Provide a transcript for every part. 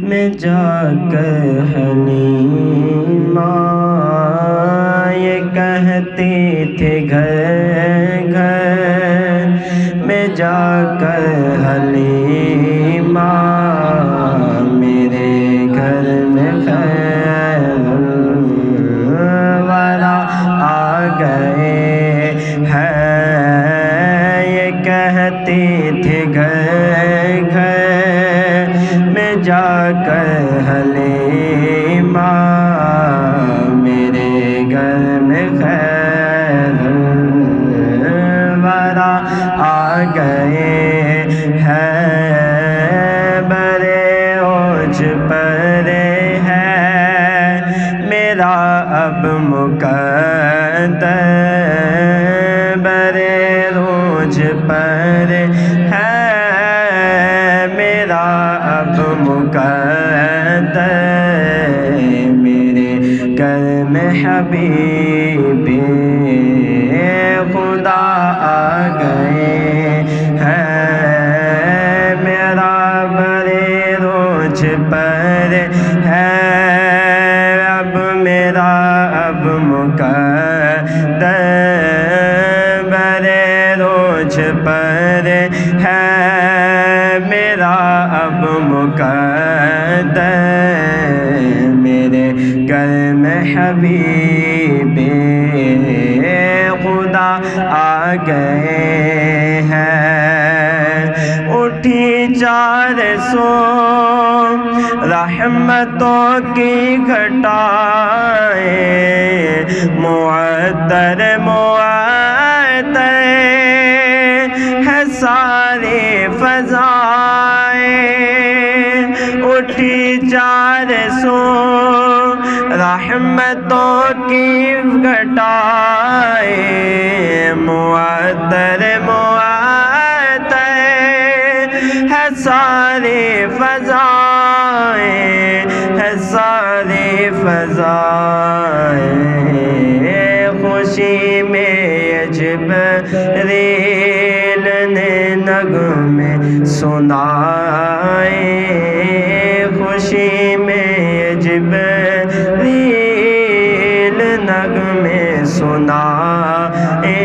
میں جا کر حلیمہ یہ کہتے تھے گھر گھر میں جا کر حلیمہ میرے گھر میں خیر الورا آ گئے ہیں یہ کہتے تھے گھر گھر میں جا کر حلیمہ میرے گھر میں خیر الورا آ گئے ہیں برے اوج پر ہے میرا اب مقدر برے روج پر ہے میرا اب مقدر میرے گھر میں حبیب خدا آ گئے ہیں میرا برے روج پر ہے اب میرا اب مقدر برے روج پر ہے میرا اب مقدر میرے گھر میں حبیب خدا آ گئے ہیں اٹھی 400 رحمتوں کی گھٹائیں معطر معطر ہے ساری فضائیں اٹھی 400 رحمتوں کی گھٹائیں معطر معطر ہے ساری فضائیں ہے ساری فضائیں خوشی میں جبریل نے نغمے سنائے خوشی میں جبریل نغمے سنائے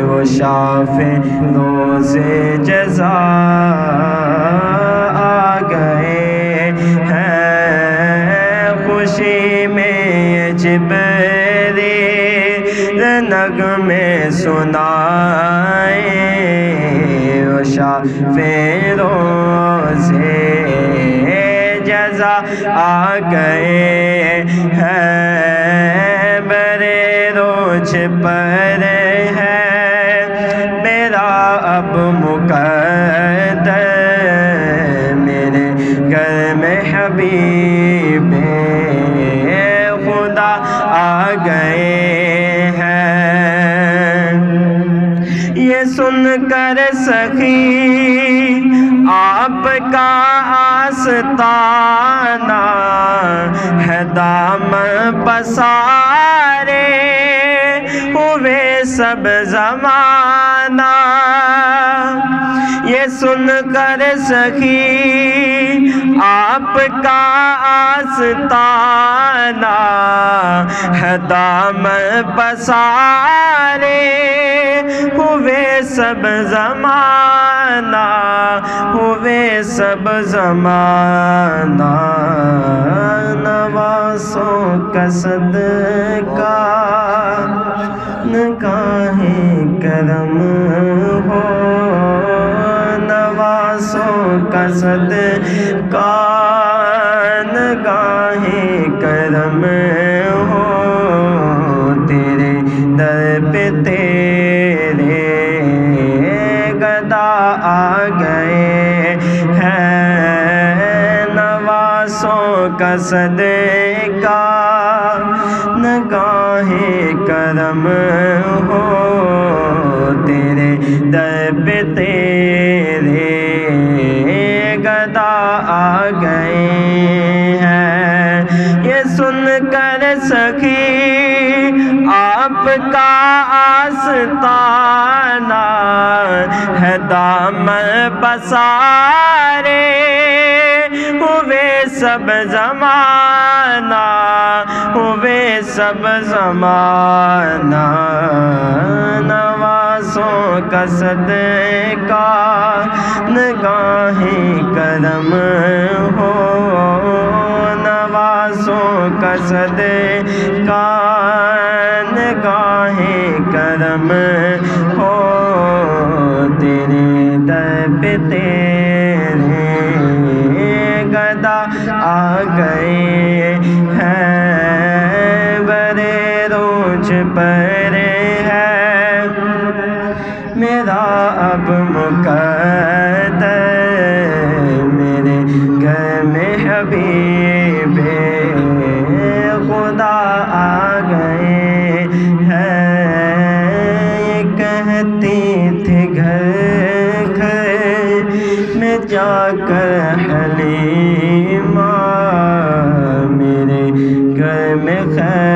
وہ شافع روز جزا آ گئے ہیں خوشی میں جبریل نغمے سنائے وہ شافع روز جزا آ گئے ہیں برے روج پر ہے میرا اب مقدر میرے گھر میں حبیب خدا آ گئے ہیں یہ سن کر سخی آپ کا آستانہ ہے دامن پسارے ہوئے سب زمانہ یہ سن کر سخی آپ کا آستانہ ہے دامن پسارے ہوئے سب زمانہ ہوئے سب زمانہ نوازوں کا صدقہ نگاہ کرم ہو نوازوں کا صدقہ نگاہ کرم ہو تیرے در پہ تیرے گدا آ گئے ہیں نوازوں کا صدقہ نگاہ کرم ہو تیرے در پہ تیرے گدا آ گئے ہیں یہ سن کر سخی آپ کا آستانہ ہے دامن پسارے سب زمانہ ہوئے سب زمانہ نوازوں کا صدقہ نگاہ کرم ہو نوازوں کا صدقہ نگاہ کرم ہو تیرے در پہ تیرے گدا آ گئے ہیں بڑے روج پر ہے میرا اب مقدر میرے گھر میں حبیب خدا آ گئے ہیں یہ کہتی تھی گھر گھر میں جا کر حلیمہ میرے گھر میں خیر